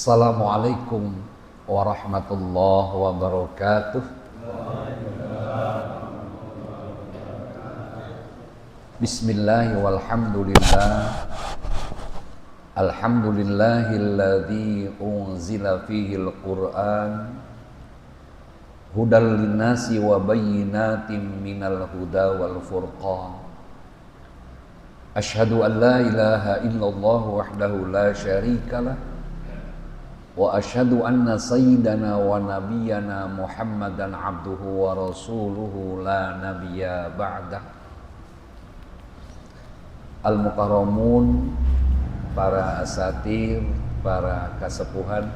Assalamualaikum warahmatullahi wabarakatuh. Bismillah walhamdulillah. Alhamdulillahilladzi unzila fihil Qur'an hudal linnasi wa bayyinatin minal huda wal furqan. Asyhadu an la ilaha illallah wahdahu la syarikalah wa asyhadu anna sayyidana wa nabiyyana Muhammadan abduhu wa rasuluhu la nabiyya ba'dah. Al-mukarramun, para asatir, para kasepuhan,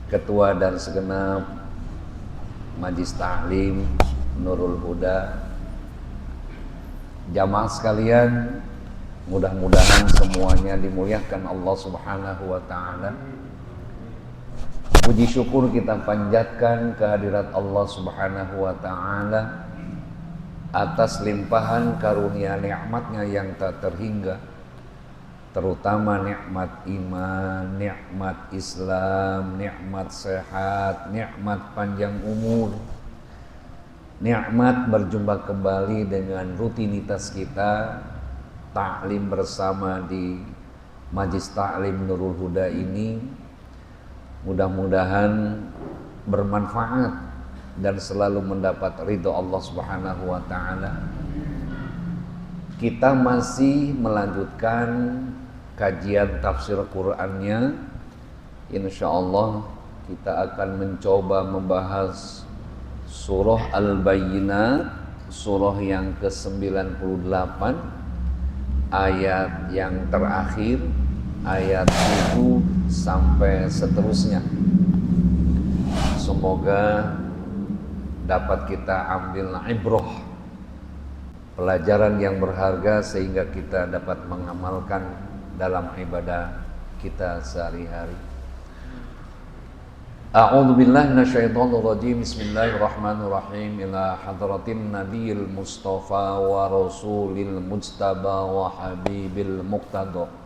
ketua dan segenap Majlis Ta'lim Nurul Huda, jamaah sekalian, mudah-mudahan semuanya dimuliakan Allah Subhanahu wa ta'ala. Puji syukur kita panjatkan kehadirat Allah Subhanahu wa ta'ala atas limpahan karunia nikmatnya yang tak terhingga, terutama nikmat iman, nikmat Islam, nikmat sehat, nikmat panjang umur, nikmat berjumpa kembali dengan rutinitas kita taklim bersama di Majlis Ta'lim Nurul Huda ini. Mudah-mudahan bermanfaat dan selalu mendapat ridho Allah Subhanahu wa ta'ala. Kita masih melanjutkan kajian tafsir Qur'annya. Insyaallah kita akan mencoba membahas surah Al-Bayyinat, surah yang ke-98, ayat yang terakhir, ayat 7 sampai seterusnya. Semoga dapat kita ambil ibrah, pelajaran yang berharga, sehingga kita dapat mengamalkan dalam ibadah kita sehari-hari. A'udzu billahi minasyaitonir rajim. Bismillahirrahmanirrahim. Ila hadratin nabiyil mustafa wa rasulil mujtaba wa habibil muqtada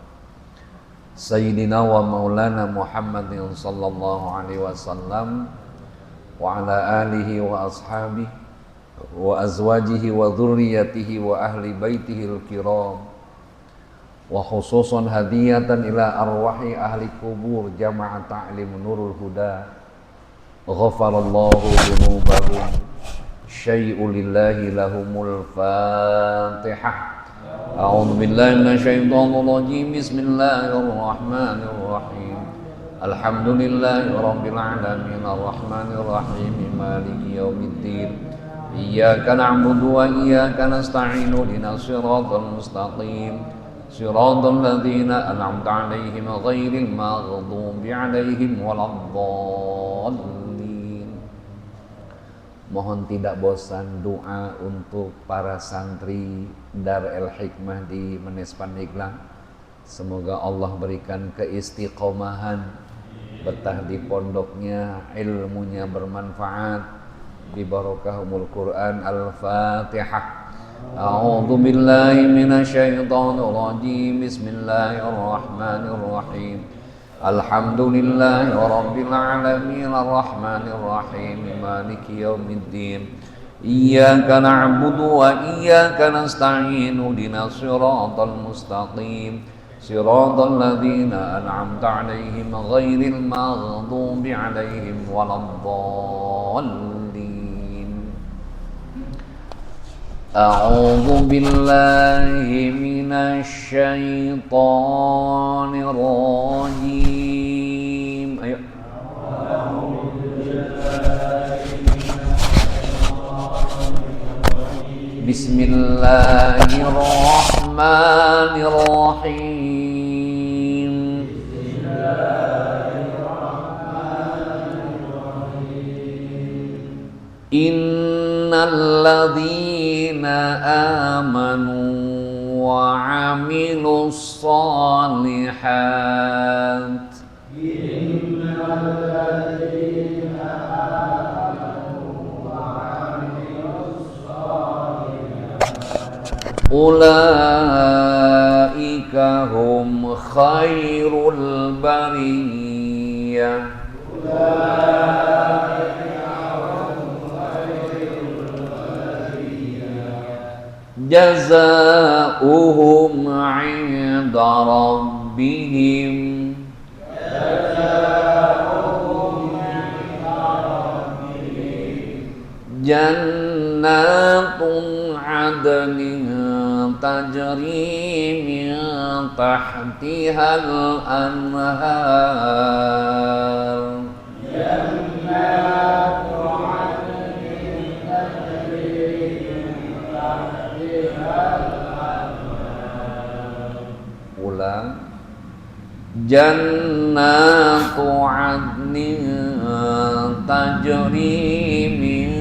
sayyidina wa maulana Muhammadin sallallahu alaihi wasallam wa ala alihi wa ashabihi wa azwajihi wa dhurriyyatihi wa ahli baitihil kiram, wa khususan hadiyatan ila arwahi ahli kubur jamaah ta'lim Nurul Huda. Ghafarallahu dzunubahum, syai'u lillahi lahumul Fatihah. A'udzu billahi minasyaitonir rajim. Bismillahirrahmanirrahim. Alhamdulillahi rabbil alamin arrahmanir rahim maliki yaumiddin. Iyyaka na'budu wa iyyaka nasta'in ihdinas siratal mustaqim siratal ladzina an'amta 'alaihim ghairil maghdubi 'alaihim waladdallin. Mohon tidak bosan doa untuk para santri Dar El Hikmah di Menes Pandeglang. Semoga Allah berikan keistiqomahan, betah di pondoknya, ilmunya bermanfaat, bi barakahumul Quran. Al-Fatihah. A'udzu billahi minasyaitonir rajim. Bismillahirrahmanirrahim. Alhamdulillahi rabbil alamin arrahmanir rahim maliki yaumiddin. Iyyaka na'budu wa iyyaka nasta'in ihdinas siratal mustaqim siratal ladzina an'amta 'alaihim ghairil maghdubi 'alaihim waladdallin. A'udzu billahi minasy syaithanir rajim. Ayo. Bismillahirrahmanirrahim. Innal ladzina amanu wa 'amilus shalihat ulaika hum khairul bariyah bariyah. Jazaohum 'inda rabbihim jannatun 'adnin tajri min tahtihal anhar. Ulang. Jannatu 'adnin tajri min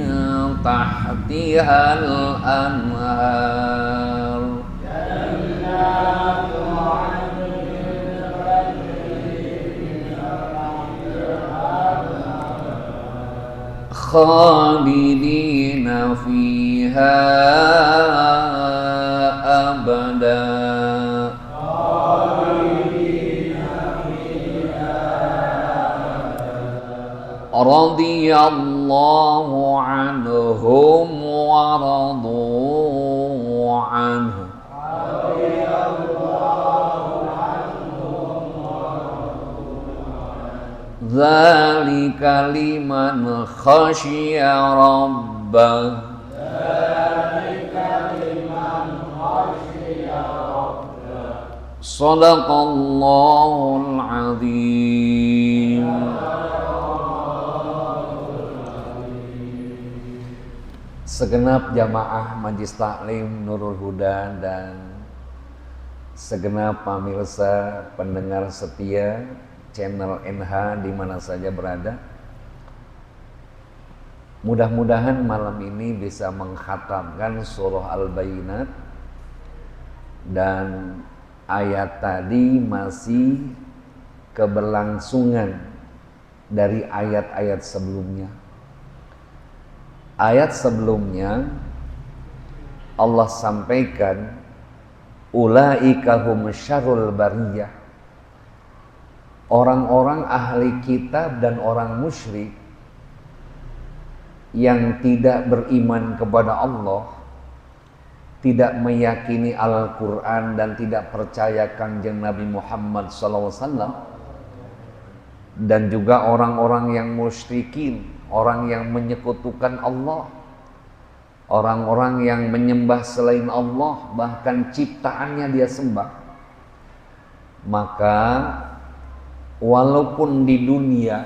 tahtihal anhar. Khalidina fiha abada. Radiyallahu anhum wa radu anhu. Dzalika liman khasyiya rabbah. Shadaqallahul azim. Segenap jamaah Majelis Taklim Nurul Huda dan segenap pemirsa pendengar setia channel NH di mana saja berada, mudah-mudahan malam ini bisa mengkhatamkan surah Al-Bayyinat, dan ayat tadi masih keberlangsungan dari ayat-ayat sebelumnya. Ayat sebelumnya Allah sampaikan ulaika hum syarrul bariyah. Orang-orang ahli kitab dan orang musyrik yang tidak beriman kepada Allah, tidak meyakini Al-Quran dan tidak percaya Kanjeng Nabi Muhammad SAW, dan juga orang-orang yang musyrikin, orang yang menyekutukan Allah, orang-orang yang menyembah selain Allah, bahkan ciptaannya dia sembah. Maka walaupun di dunia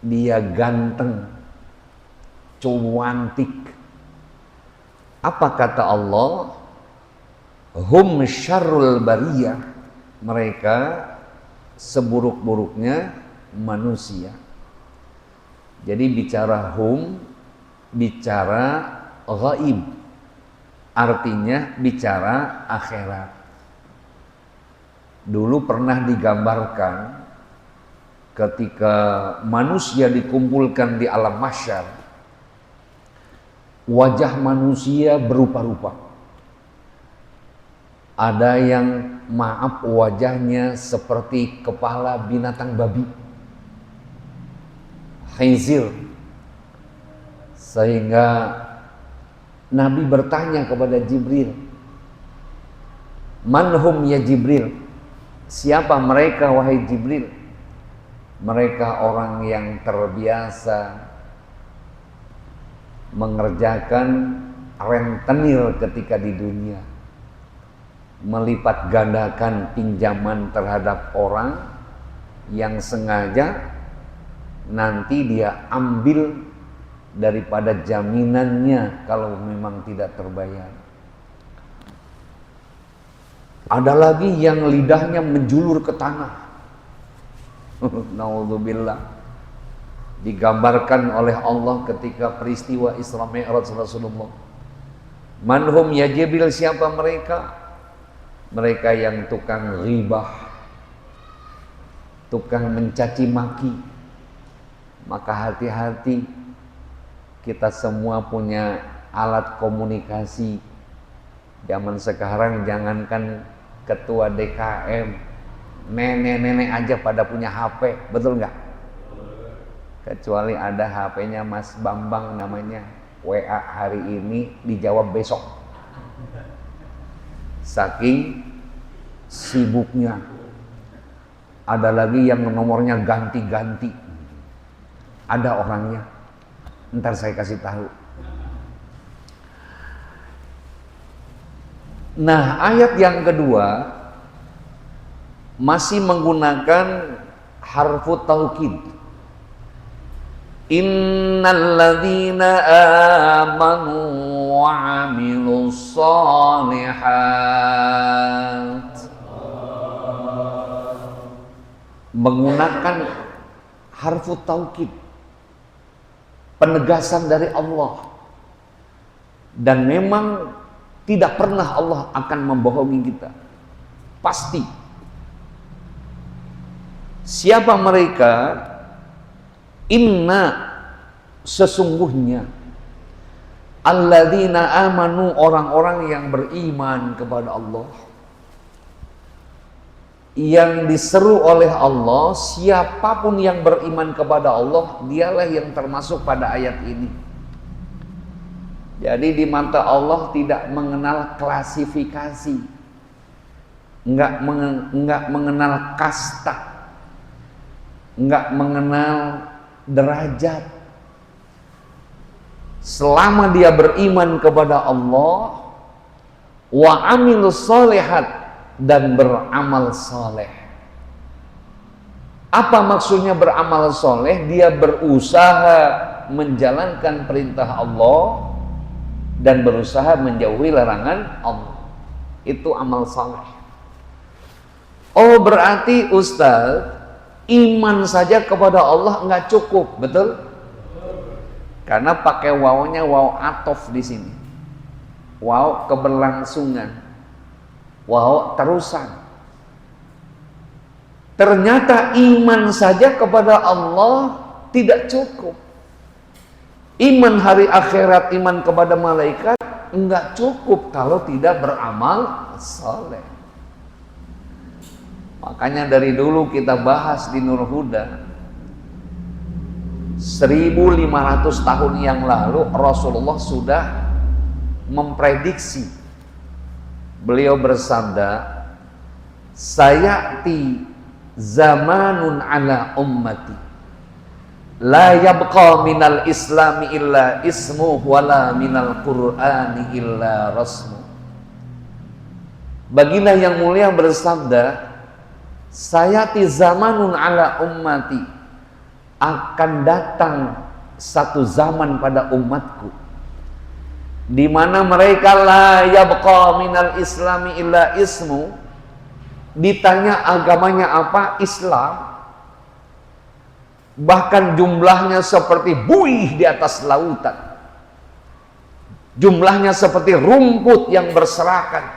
dia ganteng, cantik, apa kata Allah? Hum syarrul bariyah, mereka seburuk-buruknya manusia. Jadi bicara hum, bicara ghaib, artinya bicara akhirat. Dulu pernah digambarkan ketika manusia dikumpulkan di alam mahsyar, wajah manusia berupa-rupa. Ada yang maaf wajahnya seperti kepala binatang babi, khinzir, sehingga Nabi bertanya kepada Jibril, manhum ya Jibril, siapa mereka wahai Jibril? Mereka orang yang terbiasa mengerjakan rentenir ketika di dunia, melipat gandakan pinjaman terhadap orang yang sengaja nanti dia ambil daripada jaminannya kalau memang tidak terbayar. Ada lagi yang lidahnya menjulur ke tanah. Naudzubillah. Digambarkan oleh Allah ketika peristiwa Isra Mi'raj Rasulullah. Manhum ya Jibril, siapa mereka? Mereka yang tukang ghibah, tukang mencaci maki. Maka hati-hati, kita semua punya alat komunikasi. Zaman sekarang jangankan ketua DKM, Nenek-nenek aja pada punya HP, betul nggak? Kecuali ada HP-nya Mas Bambang namanya, WA hari ini dijawab besok. Saking sibuknya. Ada lagi yang nomornya ganti-ganti. Ada orangnya. Ntar saya kasih tahu. Nah, ayat yang kedua masih menggunakan harfu taukid. Innalladzina amanu wa 'amilus shalihat. Menggunakan harfu taukid, penegasan dari Allah. Dan memang tidak pernah Allah akan membohongi kita. Pasti. Siapa mereka? Inna, sesungguhnya, alladzina amanu, orang-orang yang beriman kepada Allah, yang diseru oleh Allah. Siapapun yang beriman kepada Allah, dialah yang termasuk pada ayat ini. Jadi di mata Allah tidak mengenal klasifikasi, enggak mengenal kasta, enggak mengenal derajat. Selama dia beriman kepada Allah, wa amilus shalihat, dan beramal soleh. Apa maksudnya beramal soleh? Dia berusaha menjalankan perintah Allah dan berusaha menjauhi larangan Allah. Itu amal soleh. Oh, berarti Ustaz, iman saja kepada Allah nggak cukup, betul? Karena pakai wawnya waw atof di sini. Waw keberlangsungan. Wow, terusan. Ternyata iman saja kepada Allah tidak cukup. Iman hari akhirat, iman kepada malaikat enggak cukup kalau tidak beramal saleh. Makanya dari dulu kita bahas di Nur Huda, 1500 tahun yang lalu Rasulullah sudah memprediksi. Beliau bersabda, sayati zamanun ala ummati la yabqa minal islami illa ismu wala minal qur'ani illa rasmu. Baginda yang mulia bersabda, sayati zamanun ala ummati, akan datang satu zaman pada umatku di mana mereka la yabqa minal islami illa ismu. Ditanya agamanya apa? Islam. Bahkan jumlahnya seperti buih di atas lautan. Jumlahnya seperti rumput yang berserakan.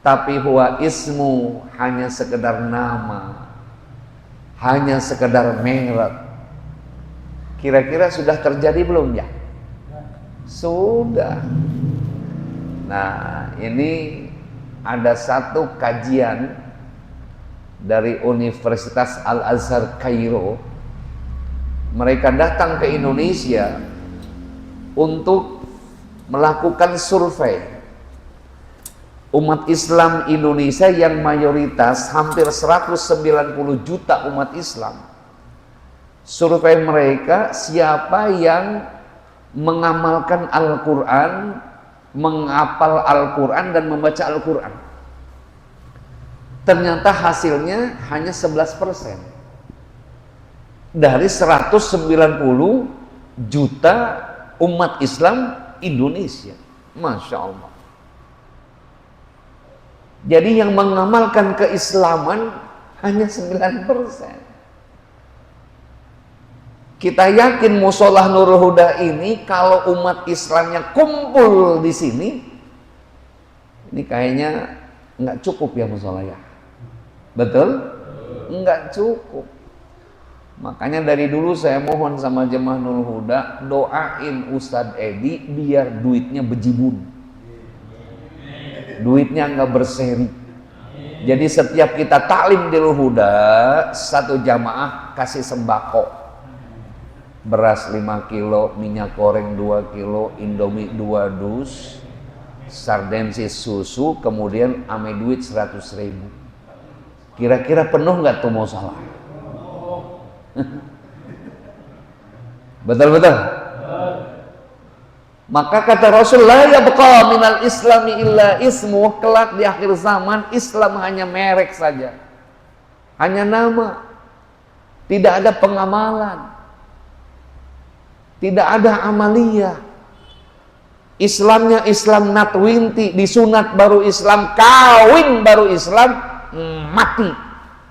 Tapi huwa ismu, hanya sekedar nama, hanya sekedar merek. Kira-kira sudah terjadi belum ya? Sudah. Nah, ini ada satu kajian dari Universitas Al-Azhar Kairo. Mereka datang ke Indonesia untuk melakukan survei umat Islam Indonesia yang mayoritas hampir 190 juta umat Islam. Survei mereka, siapa yang mengamalkan Al-Quran, menghafal Al-Quran dan membaca Al-Quran. Ternyata hasilnya hanya 11% dari 190 juta umat Islam Indonesia. Masya Allah. Jadi yang mengamalkan keislaman hanya 9%. Kita yakin Musholah Nurul Huda ini kalau umat Islamnya kumpul di sini, ini kayaknya nggak cukup ya musholah ya. Betul? Nggak cukup. Makanya dari dulu saya mohon sama jemaah Nurul Huda, doain Ustadz Edi biar duitnya bejibun, duitnya nggak berseri. Jadi setiap kita taklim di Huda, satu jamaah kasih sembako. Beras 5 kilo, minyak goreng 2 kilo, Indomie 2 dus, sardensis susu, kemudian ame duit 100.000. Kira-kira penuh nggak tuh mau salah? Betul-betul. Maka kata Rasul, la yabqa minal islami illa ismu, kelak di akhir zaman Islam hanya merek saja, hanya nama, tidak ada pengamalan, tidak ada amaliyah. Islamnya Islam natwinti, disunat baru Islam, kawin baru Islam, mati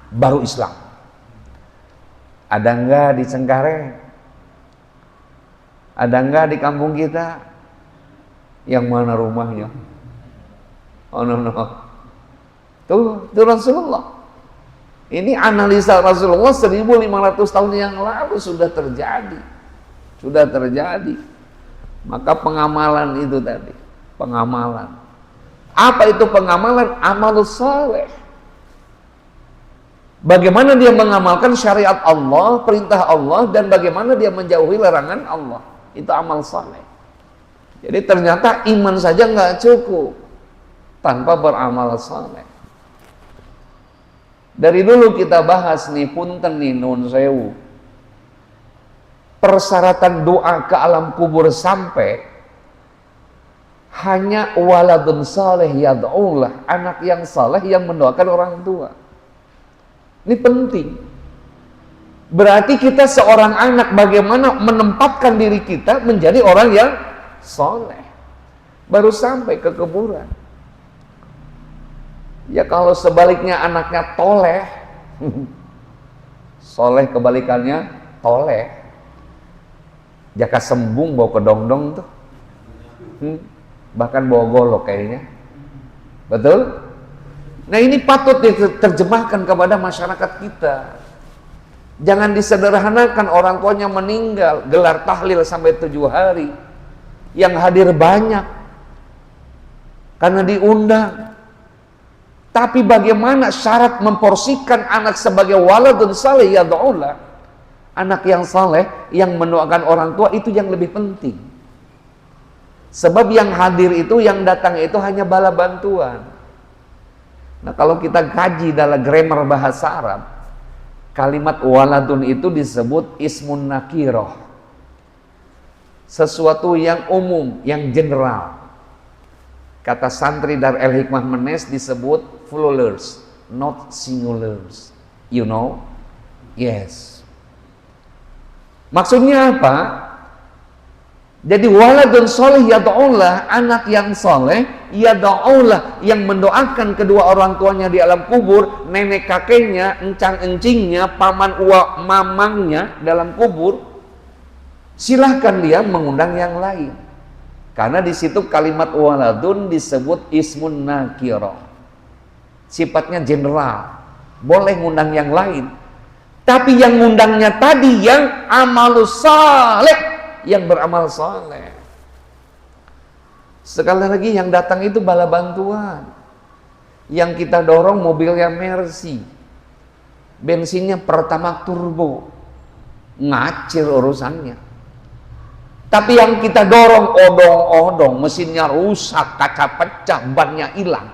baru Islam. Ada enggak di Cengkareng? Ada enggak di kampung kita? Yang mana rumahnya? Oh no. Tuh Rasulullah. Ini analisa Rasulullah 1500 tahun yang lalu sudah terjadi. Maka pengamalan itu tadi, pengamalan. Apa itu pengamalan? Amal saleh. Bagaimana dia mengamalkan syariat Allah, perintah Allah, dan bagaimana dia menjauhi larangan Allah. Itu amal saleh. Jadi ternyata iman saja nggak cukup tanpa beramal saleh. Dari dulu kita bahas nih, punten nih nun sewu. Persyaratan doa ke alam kubur sampai hanya waladun saleh yad'ulah, anak yang saleh yang mendoakan orang tua. Ini penting. Berarti kita seorang anak bagaimana menempatkan diri kita menjadi orang yang soleh, baru sampai ke kuburan. Ya kalau sebaliknya anaknya toleh, soleh kebalikannya toleh, jaka sembung bawa ke dongdong tuh, bahkan bawa golok kayaknya, betul? Nah ini patut diterjemahkan kepada masyarakat kita. Jangan disederhanakan orang tuanya meninggal, gelar tahlil sampai 7 hari. Yang hadir banyak karena diundang. Tapi bagaimana syarat memporsikan anak sebagai waladun saleh yad'ulah, anak yang saleh yang mendoakan orang tua, itu yang lebih penting. Sebab yang hadir itu, yang datang itu hanya bala bantuan. Nah kalau kita kaji dalam grammar bahasa Arab, kalimat waladun itu disebut ismun nakiroh, sesuatu yang umum, yang general. Kata santri dari Al-Hikmah Menes disebut plurals, not singulars. You know? Yes. Maksudnya apa? Jadi waladun soleh yad'ulah, anak yang soleh yad'ulah, yang mendoakan kedua orang tuanya di alam kubur, nenek kakeknya, encang-encingnya, paman uwa mamangnya dalam kubur. Silahkan dia mengundang yang lain, karena di situ kalimat waladun disebut ismun nakirah, sifatnya general, boleh ngundang yang lain. Tapi yang ngundangnya tadi yang amalus saleh, yang beramal saleh. Sekali lagi yang datang itu bala bantuan. Yang kita dorong mobilnya Mercy, bensinnya Pertamax turbo, ngacir urusannya. Tapi yang kita dorong odong-odong, mesinnya rusak, kaca pecah, bannya hilang,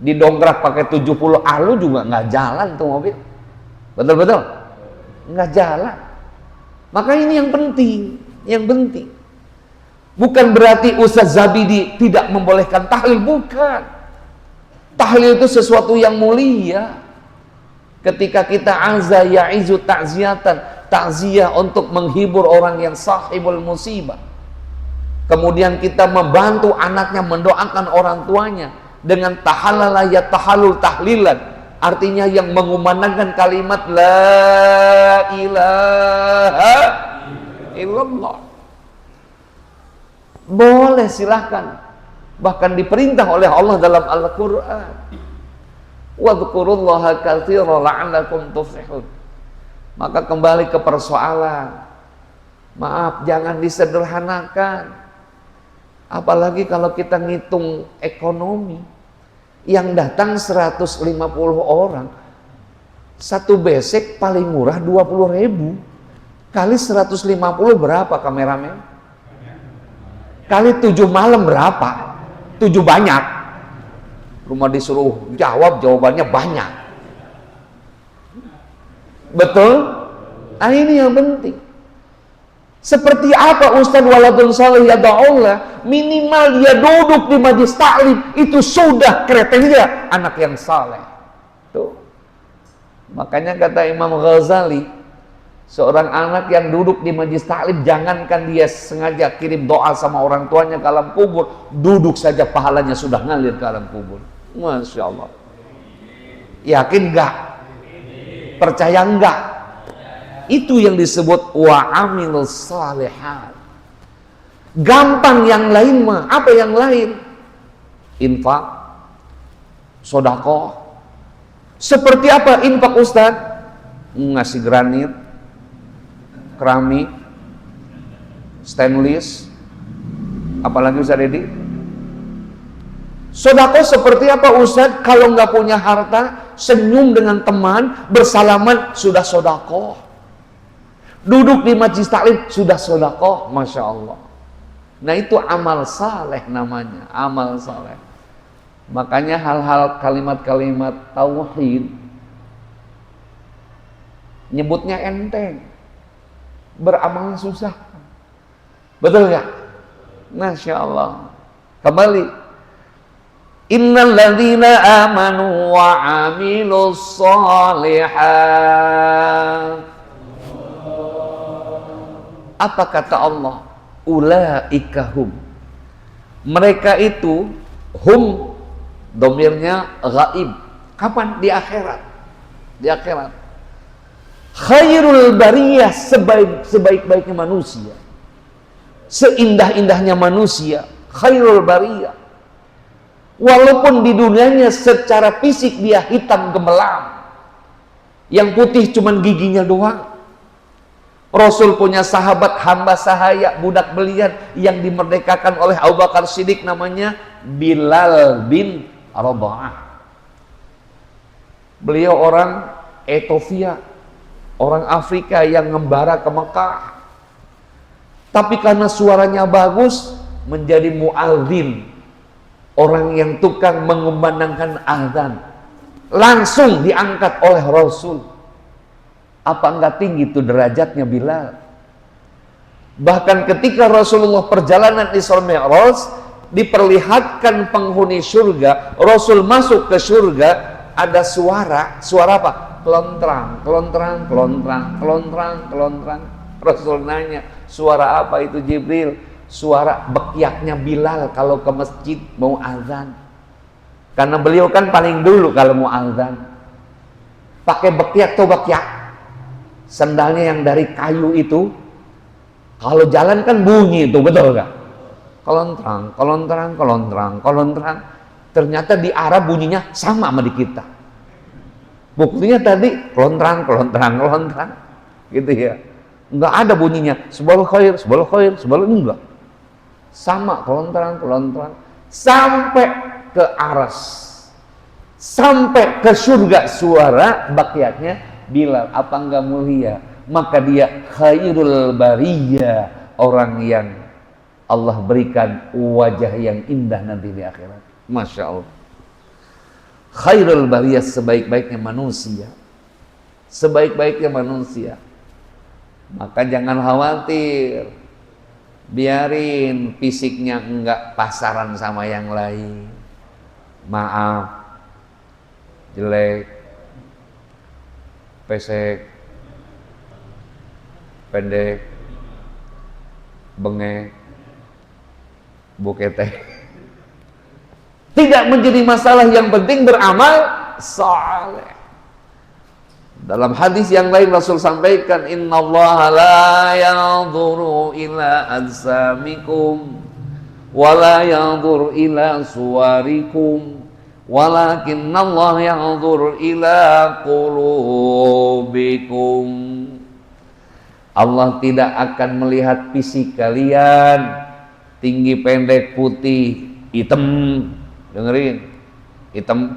didongkrak pakai 70 alu juga nggak jalan tuh mobil. Betul-betul nggak jalan. Maka ini yang penting. Bukan berarti Ustaz Zabidi tidak membolehkan tahlil, bukan. Tahlil itu sesuatu yang mulia. Ketika kita azza ya'izu ta'ziyatan, takziah untuk menghibur orang yang sahibul musibah. Kemudian kita membantu anaknya mendoakan orang tuanya dengan tahalala ya tahalul tahlilan, artinya yang mengumandangkan kalimat la ilaha illallah. Boleh, silahkan. Bahkan diperintah oleh Allah dalam Al-Quran, wadhkurullaha katsiran la'allakum tuflihun. Maka kembali ke persoalan, maaf, jangan disederhanakan. Apalagi kalau kita ngitung ekonomi, Yang datang 150 orang. Satu besek paling murah 20.000. Kali 150 berapa kameramen? Kali 7 malam berapa? 7 banyak. Rumah disuruh jawab, jawabannya banyak. Betul? Nah ini yang penting. Seperti apa Ustaz waladun salih yada'ullah? Minimal dia duduk di majlis taklim, itu sudah kriteria anak yang saleh. Tuh. Makanya kata Imam Ghazali, seorang anak yang duduk di majlis taklim, jangankan dia sengaja kirim doa sama orang tuanya ke alam kubur, duduk saja pahalanya sudah ngalir ke alam kubur. Masya Allah. Yakin enggak? Percaya enggak? Itu yang disebut wa amilus salihat. Gampang yang lain mah. Apa yang lain? Infak, sedekah. Seperti apa infak Ustaz? Ngasih granit, keramik, stainless. Apalagi Ustaz Dedi? Sedekah seperti apa Ustaz? Kalau nggak punya harta, senyum dengan teman, bersalaman, sudah sedekah. Duduk di majlis taklim sudah sedekah, masya Allah. Nah itu amal saleh namanya, amal saleh. Makanya hal-hal kalimat-kalimat tauhid nyebutnya enteng, beramal susah. Betul nggak? Masya Allah. Kembali. Innal ladzina amanu wa amilus shalihat. Apa kata Allah? Ulaika hum. Mereka itu hum, domirnya ghaib. Kapan? Di akhirat. Di akhirat. Khairul bariyah, sebaik-baiknya manusia. Seindah-indahnya manusia. Khairul bariyah. Walaupun di dunianya secara fisik dia hitam gemelam. Yang putih cuman giginya doang. Rasul punya sahabat hamba sahaya, budak belian yang dimerdekakan oleh Abu Bakar Siddiq, namanya Bilal bin Rabah. Beliau orang Ethiopia, orang Afrika yang ngembara ke Mekah. Tapi karena suaranya bagus, menjadi muadzin, orang yang tukang mengumandangkan azan. Langsung diangkat oleh Rasul. Apa enggak tinggi itu derajatnya Bilal? Bahkan ketika Rasulullah perjalanan Isra Mi'raj, diperlihatkan penghuni surga, Rasul masuk ke surga, ada suara apa? Kelontrang, kelontrang, kelontrang, kelontrang, kelontrang. Rasul nanya, suara apa itu Jibril? Suara bekyaknya Bilal kalau ke masjid mau azan. Karena beliau kan paling dulu kalau mau azan. Pakai bekyak atau bekyak. Sendalnya yang dari kayu itu, kalau jalan kan bunyi itu, betul gak? Kelontrang, kelontrang, kelontrang, kelontrang. Ternyata di Arab bunyinya sama sama di kita. Buktinya tadi kelontrang, kelontrang, kelontrang, gitu ya. Enggak ada bunyinya sebal khair, sebal khair, sebal enggak. Sama kelontrang, kelontrang, sampai ke aras, sampai ke surga suara bakyatnya Bilal. Apa enggak mulia? Maka dia khairul bariyah, orang yang Allah berikan wajah yang indah nanti di akhirat. Masya Allah. Khairul bariyah, sebaik-baiknya manusia. Sebaik-baiknya manusia. Maka jangan khawatir, biarin fisiknya enggak pasaran sama yang lain. Maaf, jelek, pesek, pendek, bengek, bukete. Tidak menjadi masalah, yang penting beramal saleh. Dalam hadis yang lain Rasul sampaikan, innallaha la yanzuru ila ajsamikum wa la yanzuru ila suwarikum walakinnallaha yanzuru ila qulubikum. Allah tidak akan melihat fisik kalian, tinggi pendek putih hitam, dengerin, hitam.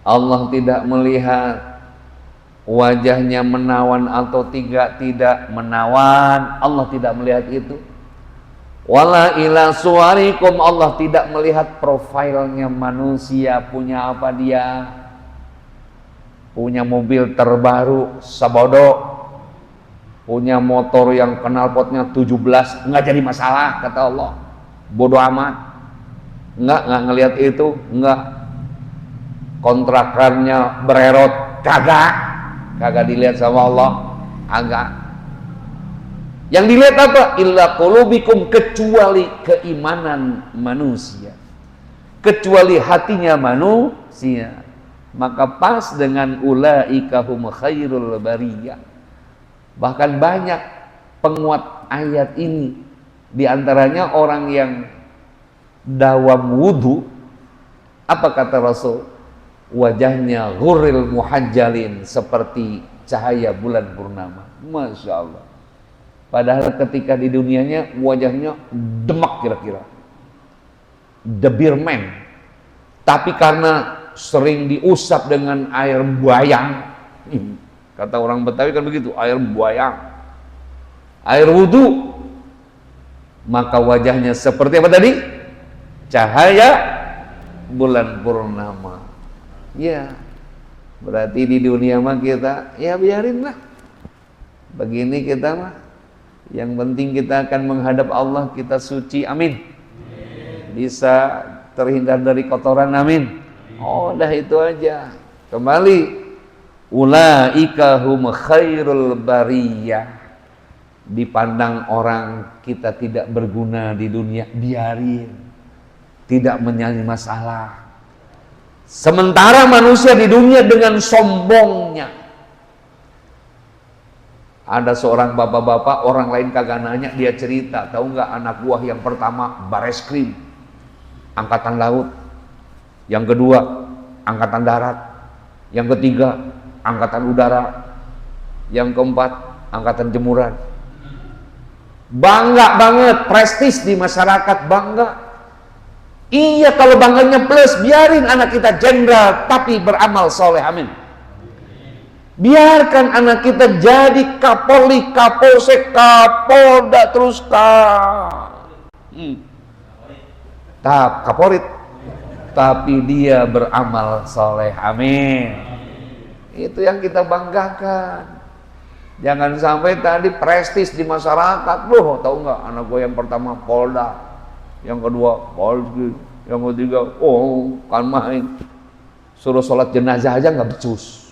Allah tidak melihat wajahnya menawan atau tidak menawan. Allah tidak melihat itu. Wala ila suwarikum, Allah tidak melihat profilnya manusia, punya apa dia, punya mobil terbaru sabodok, punya motor yang knalpotnya 17, nggak jadi masalah kata Allah. Bodoh amat, nggak ngelihat itu, nggak. Kontrakannya bererot, kagak dilihat sama Allah, agak. Yang dilihat apa? Illa qulubikum, kecuali keimanan manusia, kecuali hatinya manusia. Maka pas dengan ulaika hum khairul bariyah. Bahkan banyak penguat ayat ini, di antaranya orang yang dawam wudu. Apa kata Rasul? Wajahnya ghurril muhajjalin, seperti cahaya bulan purnama. Masya Allah. Padahal ketika di dunianya wajahnya demak kira-kira, the beer man. Tapi karena sering diusap dengan air buayang, kata orang Betawi kan begitu, air buayang, air wudhu, maka wajahnya seperti apa tadi? Cahaya bulan purnama. Ya, berarti di dunia mah kita ya biarin lah, begini kita mah. Yang penting kita akan menghadap Allah, kita suci, amin. Bisa terhindar dari kotoran, amin. Oh, dah itu aja. Kembali, ulaika hum khairul bariyah. Dipandang orang kita tidak berguna di dunia, biarin, tidak menjadi masalah. Sementara manusia di dunia dengan sombongnya. Ada seorang bapak-bapak, orang lain kagak nanya, dia cerita, tahu nggak anak buah yang pertama Bareskrim, angkatan laut, yang kedua angkatan darat, yang ketiga angkatan udara, yang keempat angkatan jemuran. Bangga banget, prestis di masyarakat, bangga. Iya, kalau bangganya plus, biarin anak kita jenderal tapi beramal soleh, amin. Biarkan anak kita jadi kapolri, kapolsek, kapolda, terus kaporit, tapi dia beramal soleh, amin. Itu yang kita banggakan. Jangan sampai tadi prestis di masyarakat, loh, tahu nggak anak gue yang pertama polda, yang kedua polri, yang ketiga kan main, suruh sholat jenazah aja nggak becus.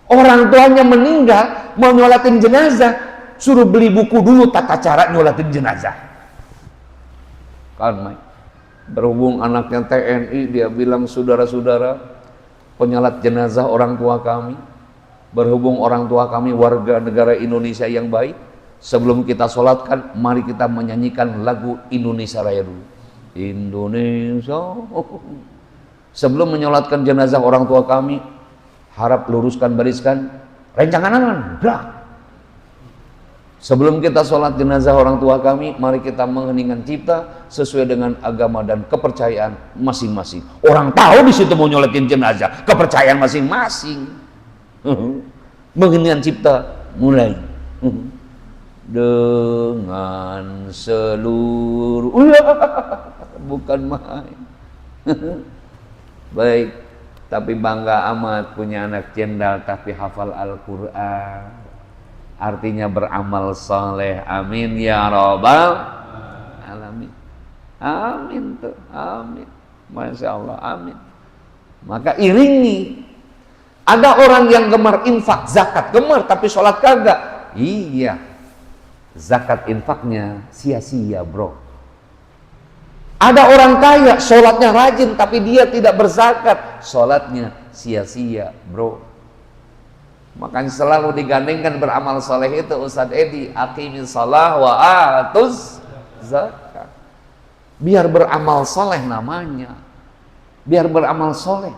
Orang tuanya meninggal, mau nyolatin jenazah, suruh beli buku dulu tata cara nyolatin jenazah. Kan main. Berhubung anaknya TNI, dia bilang, saudara-saudara penyolat jenazah orang tua kami, berhubung orang tua kami warga negara Indonesia yang baik, sebelum kita sholatkan, mari kita menyanyikan lagu Indonesia Raya dulu. Indonesia. Sebelum menyolatkan jenazah orang tua kami, harap luruskan bariskan, rencangan aman, gerak. Sebelum kita sholat jenazah orang tua kami, mari kita mengheningkan cipta sesuai dengan agama dan kepercayaan masing-masing. Orang tahu di situ mau nyoletin jenazah, kepercayaan masing-masing. Mengheningkan cipta, mulai. Dengan seluruh, bukan main. Baik. Tapi bangga amat punya anak jenderal tapi hafal Al-Quran, artinya beramal soleh, amin ya rabbal alamin, amin tuh, amin, masya Allah, amin. Maka iringi. Ada orang yang gemar infak, zakat, gemar tapi sholat kagak. Iya, zakat infaknya sia-sia bro. Ada orang kaya, sholatnya rajin, tapi dia tidak berzakat, sholatnya sia-sia, bro. Makanya selalu digandengkan beramal soleh itu, Ustadz Edi, aqimis shalah wa atuz zakat. Biar beramal soleh namanya, biar beramal soleh.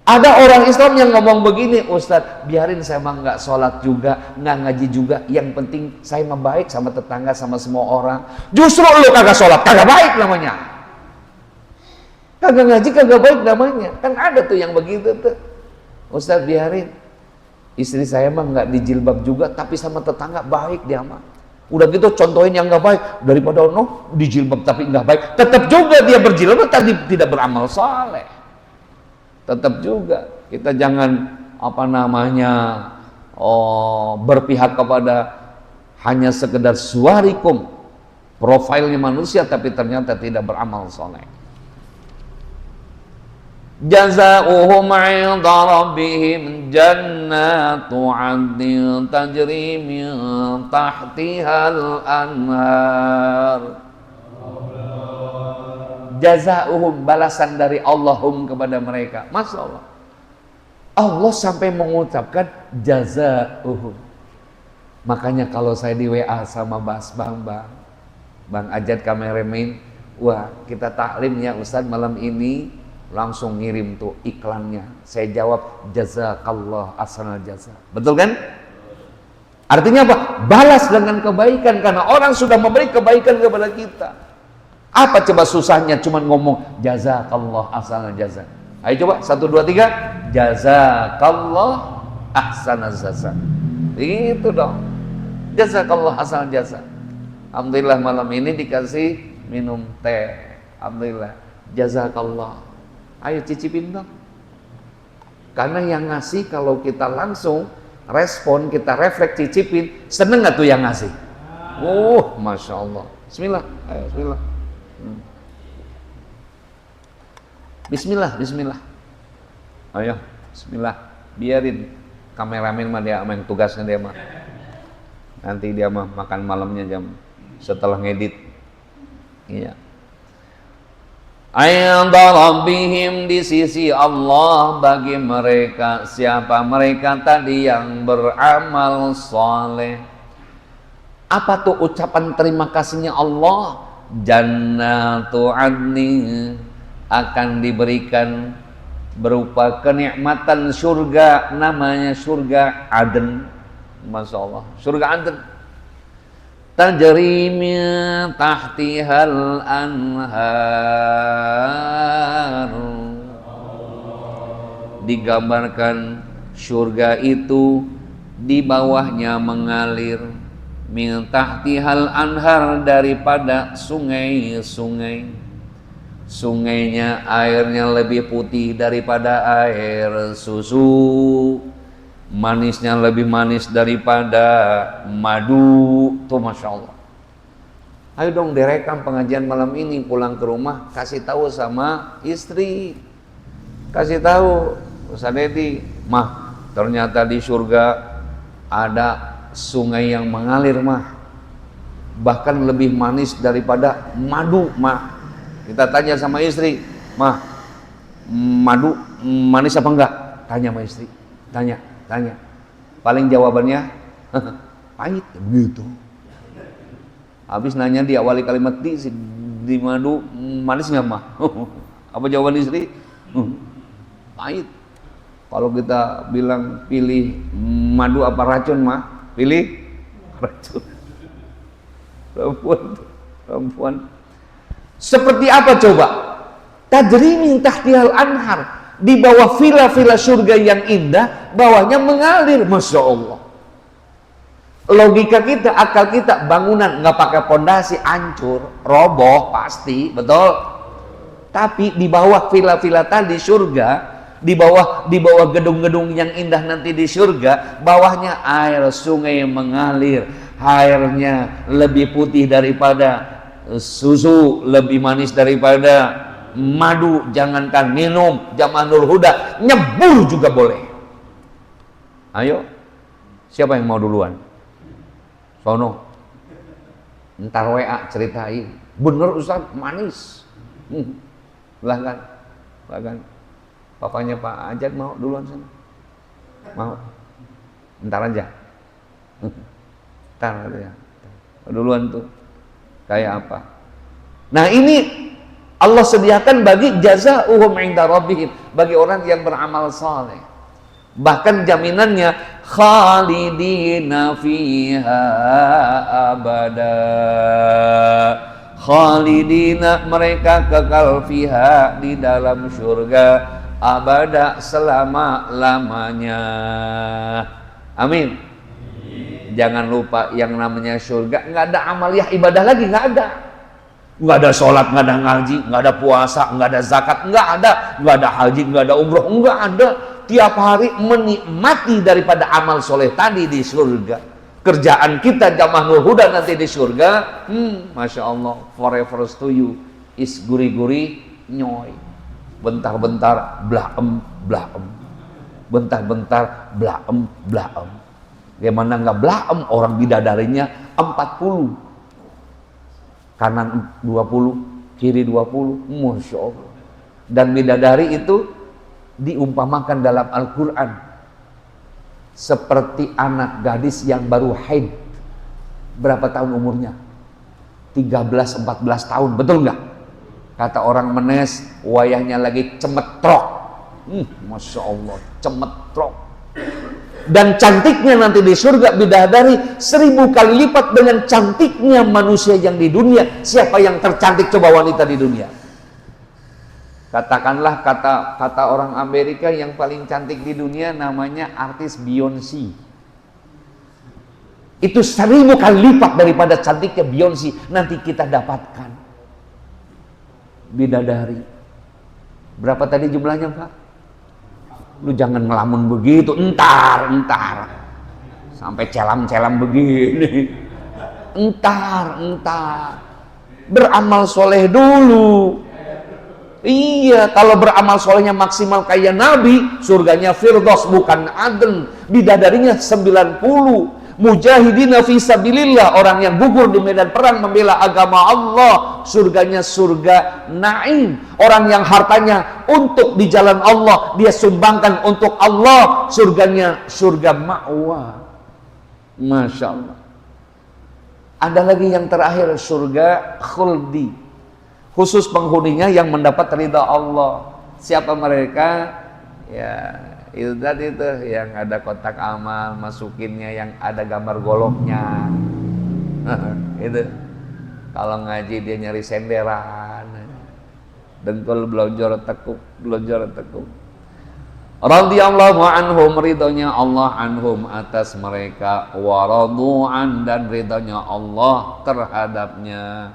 Ada orang Islam yang ngomong begini, Ustadz, biarin saya mah nggak sholat juga, nggak ngaji juga, yang penting saya mah baik sama tetangga, sama semua orang. Justru lu kagak sholat, kagak baik namanya. Kagak ngaji kagak baik namanya. Kan ada tuh yang begitu tuh. Ustaz biarin. Istri saya mah nggak dijilbab juga, tapi sama tetangga baik dia mah. Udah gitu contohin yang nggak baik, daripada dijilbab tapi nggak baik, tetap juga dia berjilbab tapi tidak beramal saleh. Tetap juga kita jangan berpihak kepada hanya sekedar suarikum, profilnya manusia tapi ternyata tidak beramal saleh. Jazaohum 'inda rabbihim jannatu 'adnin tajri min tahtihal anhar. Jazaohum, balasan dari Allahum kepada mereka. Masya Allah, Allah sampai mengucapkan jazaohum. Makanya kalau saya di WA sama Bang Ajat kameramen, wah kita taklim ya Ustaz malam ini, langsung ngirim tuh iklannya. Saya jawab jazakallah ahsanal jaza. Betul kan? Artinya apa? Balas dengan kebaikan, karena orang sudah memberi kebaikan kepada kita. Apa coba susahnya cuman ngomong jazakallah ahsanal jaza? Ayo coba 1 2 3, jazakallah ahsanal jaza. Itu dong. Jazakallah ahsanal jaza. Alhamdulillah malam ini dikasih minum teh. Alhamdulillah. Jazakallah. Ayo cicipin dong. Karena yang ngasih kalau kita langsung respon, kita refleks cicipin, seneng gak tuh yang ngasih? Masya Allah. Bismillah. Ayo bismillah. Bismillah, bismillah. Ayo, bismillah. Biarin kameramen mah dia main tugasnya dia mah. Nanti dia mah makan malamnya jam setelah ngedit. Iya. Inda rabbihim, di sisi Allah bagi mereka. Siapa mereka tadi yang beramal saleh? Apa tuh ucapan terima kasihnya Allah? Jannatu adni, akan diberikan berupa kenikmatan surga, namanya surga Aden. Masya Allah, surga Aden. Tajri min tahtihal anhar. Digambarkan surga itu di bawahnya mengalir min tahtihal anhar, daripada sungai-sungai. Sungainya airnya lebih putih daripada air susu, manisnya lebih manis daripada madu. Tuh Masya Allah. Ayo dong direkam pengajian malam ini, pulang ke rumah kasih tahu sama istri, kasih tahu Ustaz Dedi, mah ternyata di surga ada sungai yang mengalir mah, bahkan lebih manis daripada madu mah. Kita tanya sama istri, mah madu manis apa enggak? Tanya sama istri, tanya. Paling jawabannya pahit, begitu. Habis nanya di awali kalimat di madu manis nggak mah? Apa jawaban istri? Pahit. Kalau kita bilang pilih madu apa racun mah? Pilih racun. Perempuan. Seperti apa coba? Tajri min tahtihal anhar, di bawah villa-villa surga yang indah, bawahnya mengalir. Masya Allah. Logika kita, akal kita, bangunan nggak pakai pondasi, hancur, roboh pasti, betul. Tapi di bawah villa-villa tadi surga, di bawah gedung-gedung yang indah nanti di surga, bawahnya air sungai yang mengalir, airnya lebih putih daripada susu, lebih manis daripada madu. Jangankan minum, Jamanul Huda, nyebur juga boleh. Ayo, siapa yang mau duluan? Sono, ntar WA ceritain, bener Ustaz manis. Silahkan. Papanya Pak Ajat mau duluan sana? Mau? Ntar aja. Ntar ya. Duluan tuh. Kayak apa? Nah ini Allah sediakan bagi jazaa'uhum 'inda rabbihim, bagi orang yang beramal saleh. Bahkan jaminannya khalidina fiha abada. khalidina, mereka kekal fiha, di dalam surga, abada, selama-lamanya. Amin. Jangan lupa yang namanya surga nggak ada amaliyah ibadah lagi, nggak ada. Nggak ada sholat, nggak ada ngaji, nggak ada puasa, nggak ada zakat, nggak ada haji, nggak ada umroh, nggak ada. Tiap hari menikmati daripada amal soleh tadi di surga. Kerjaan kita jamaah Nur Huda nanti di surga, masya Allah, forever to you is guri-guri nyoy. Bentar-bentar blaem, bentar-bentar blaem. Gimana nggak blaem, orang bidadarinya 40, kanan 20, kiri 20, masya Allah. Dan bidadari itu diumpamakan dalam Al-Quran seperti anak gadis yang baru haid. Berapa tahun umurnya? 13-14 tahun, betul nggak? Kata orang Menes, wayahnya lagi cemetrok. Masya Allah, cemetrok. Dan cantiknya nanti di surga bidadari 1000 kali lipat dengan cantiknya manusia yang di dunia. Siapa yang tercantik coba wanita di dunia? Katakanlah kata orang Amerika yang paling cantik di dunia namanya artis Beyonce. Itu 1000 kali lipat daripada cantiknya Beyonce nanti kita dapatkan. Bidadari. Berapa tadi jumlahnya, Pak? Lu jangan ngelamun begitu, entar. Sampai celam-celam begini. Entar. Beramal soleh dulu. Iya, kalau beramal solehnya maksimal kayak Nabi, surganya Firdaus bukan Aden. Bidadarinya 90. Mujahidina fi sabilillah, orang yang gugur di medan perang membela agama Allah, surganya surga Naim. Orang yang hartanya untuk di jalan Allah, dia sumbangkan untuk Allah, surganya surga Ma'wa. Masya Allah. Ada lagi yang terakhir, surga Khuldi, khusus penghuninya yang mendapat ridha Allah. Siapa mereka? Ya, itu tadi tuh yang ada kotak amal, masukinnya yang ada gambar goloknya. Itu kalau ngaji dia nyari senderan, dengkul blonjor tekuk. Radhiyallahu anhum, ridhonya Allah anhum atas mereka, wa radu'an, dan ridhonya Allah terhadapnya.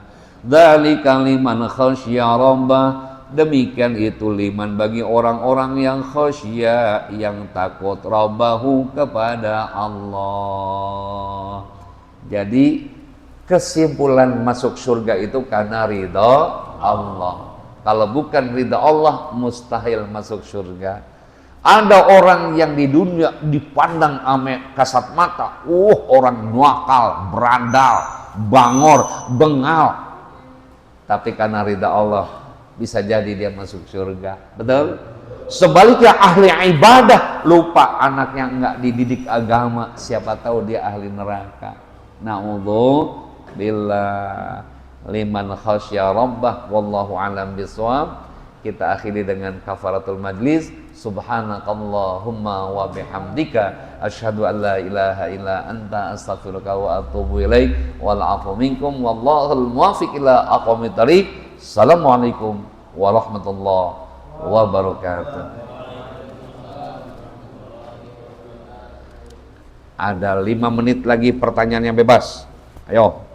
Dzalika liman khasyya rabbah, demikian itu liman bagi orang-orang yang khasyya, yang takut, rabbahu, kepada Allah. Jadi kesimpulan masuk surga itu karena ridha Allah. Kalau bukan ridha Allah, mustahil masuk surga. Ada orang yang di dunia dipandang ame kasat mata, orang nuakal, berandal, bangor, bengal. Tapi karena ridha Allah, bisa jadi dia masuk surga. Betul? Sebaliknya ahli ibadah, lupa anaknya enggak dididik agama, siapa tahu dia ahli neraka. Na'udzubillah. Liman khasyya rabbah, wallahu alam bisawab. Kita akhiri dengan kafaratul majlis. Subhanakallahumma wa bihamdika, asyhadu an la ilaha illa anta, astaghfiruka wa atubu ilaik, wal afu minkum, wallahul muwaffiq ila aqwamit thariq. Assalamualaikum warahmatullahi wabarakatuh. Ada 5 menit lagi pertanyaan yang bebas. Ayo.